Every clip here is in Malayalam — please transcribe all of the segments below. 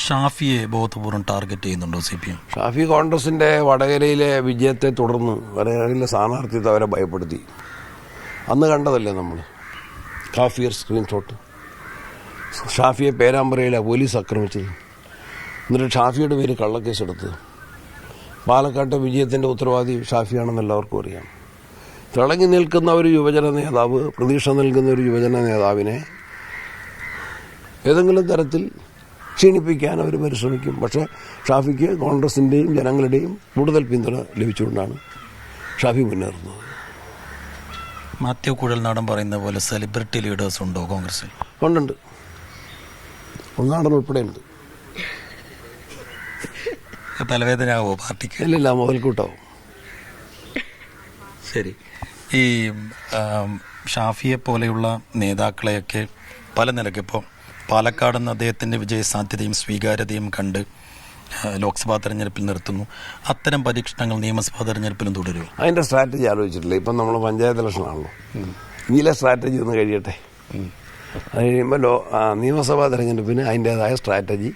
ഷാഫിയെ ബോധപൂർവ്വം ടാർഗറ്റ് ചെയ്യുന്നുണ്ടോ CPM? ഷാഫി കോൺഗ്രസിൻ്റെ വടകരയിലെ വിജയത്തെ തുടർന്ന് വടകരയിലെ സ്ഥാനാർത്ഥിത്വം അവരെ ഭയപ്പെടുത്തി. അന്ന് കണ്ടതല്ലേ നമ്മൾ കാഫിയർ സ്ക്രീൻഷോട്ട്. ഷാഫിയെ പേരാമ്പ്രയിലെ പോലീസ് ആക്രമിച്ചത്. എന്നിട്ട് ഷാഫിയുടെ പേര് കള്ളക്കേസെടുത്ത്. പാലക്കാട്ടെ വിജയത്തിൻ്റെ ഉത്തരവാദി ഷാഫിയാണെന്ന് എല്ലാവർക്കും അറിയാം. തിളങ്ങി നിൽക്കുന്ന ഒരു യുവജന നേതാവ്, പ്രതീക്ഷ നൽകുന്ന ഒരു യുവജന നേതാവിനെ ഏതെങ്കിലും തരത്തിൽ ക്ഷീണിപ്പിക്കാൻ അവർ പരിശ്രമിക്കും. പക്ഷേ ഷാഫിക്ക് കോൺഗ്രസിൻ്റെയും ജനങ്ങളുടെയും കൂടുതൽ പിന്തുണ ലഭിച്ചുകൊണ്ടാണ് ഷാഫി മുന്നേറുന്നത്. മാത്യു കുഴൽനാടൻ പറയുന്ന പോലെ സെലിബ്രിറ്റി ലീഡേഴ്സ് ഉണ്ടോ കോൺഗ്രസിൽ? ഉണ്ടുണ്ട്. ഉൾനാടൻ ഉൾപ്പെടെയുണ്ട്. തലവേദനയാവോ പാർട്ടിക്ക്? ഇല്ലില്ല, മുതൽക്കൂട്ടാവും. ശരി. ഈ ഷാഫിയെ പോലെയുള്ള നേതാക്കളെയൊക്കെ പല നിലയ്ക്ക് ഇപ്പോൾ പാലക്കാട് നിന്ന് അദ്ദേഹത്തിൻ്റെ വിജയസാധ്യതയും സ്വീകാര്യതയും കണ്ട് ലോക്സഭാ തെരഞ്ഞെടുപ്പിൽ നിർത്തുന്നു. അത്തരം പരീക്ഷണങ്ങൾ നിയമസഭാ തെരഞ്ഞെടുപ്പിലും തുടരുമോ? അതിൻ്റെ സ്ട്രാറ്റജി ആലോചിച്ചിട്ടില്ല. ഇപ്പം നമ്മൾ പഞ്ചായത്ത് ഇലക്ഷനാണല്ലോ. ഇതിലെ സ്ട്രാറ്റജി ഒന്ന് കഴിയട്ടെ. അത് കഴിയുമ്പോൾ നിയമസഭാ തെരഞ്ഞെടുപ്പിന് അതിൻ്റേതായ സ്ട്രാറ്റജി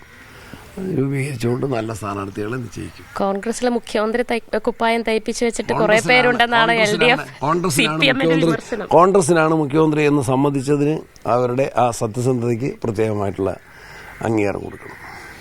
രൂപീകരിച്ചുകൊണ്ട് നല്ല സ്ഥാനാർത്ഥികളെ നിശ്ചയിക്കും. കോൺഗ്രസിലെ മുഖ്യമന്ത്രി കുപ്പായം തയ്പ്പിച്ചു വെച്ചിട്ട് കുറെ പേരുണ്ടെന്നാണ് LDF CPM വിമർശനം. കോൺഗ്രസിനാണ് മുഖ്യമന്ത്രി എന്ന് സമ്മതിച്ചതിന് അവരുടെ ആ സത്യസന്ധതയ്ക്ക് പ്രത്യേകമായിട്ടുള്ള അംഗീകാരം കൊടുക്കണം.